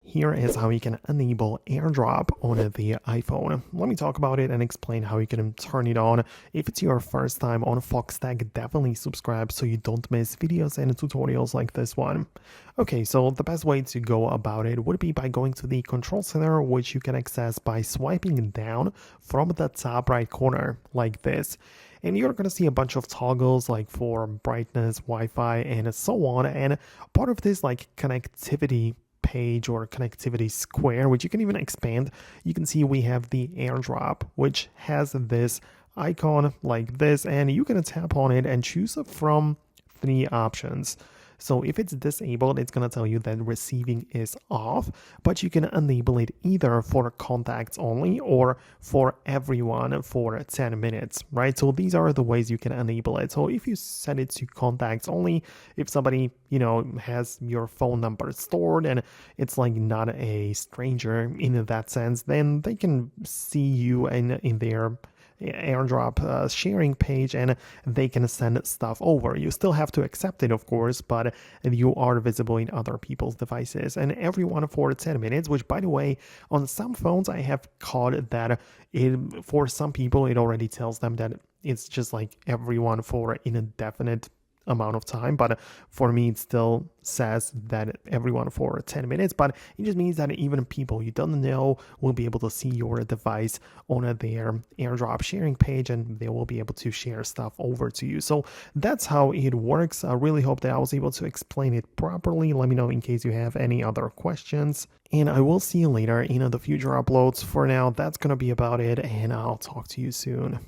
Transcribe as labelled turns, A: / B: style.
A: Here is how you can enable airdrop on the iPhone. Let me talk about it and explain how you can turn it on. If it's your first time on Foxtecc, definitely subscribe so you don't miss videos and tutorials like this one. Okay, so the best way to go about it would be by going to the control center, which you can access by swiping down from the top right corner like this. And you're going to see a bunch of toggles like for brightness, Wi-Fi, and so on. And part of this like connectivity page or connectivity square, which you can even expand, you can see we have the airdrop, which has this icon like this, and you can tap on it and choose from three options. So if it's disabled, it's going to tell you that receiving is off, but you can enable it either for contacts only or for everyone for 10 minutes, right? So these are the ways you can enable it. So if you set it to contacts only, if somebody, has your phone number stored and it's like not a stranger in that sense, then they can see you in their airdrop sharing page and they can send stuff over. You still have to accept it, of course, but you are visible in other people's devices, and everyone for 10 minutes, which by the way, on some phones I have caught that for some people it already tells them that it's just like everyone for an indefinite amount of time, but for me it still says that everyone for 10 minutes, but it just means that even people you don't know will be able to see your device on their airdrop sharing page, and they will be able to share stuff over to you. So that's how it works. I really hope that I was able to explain it properly. Let me know in case you have any other questions, and I will see you later in the future uploads. For now, that's gonna be about it, and I'll talk to you soon.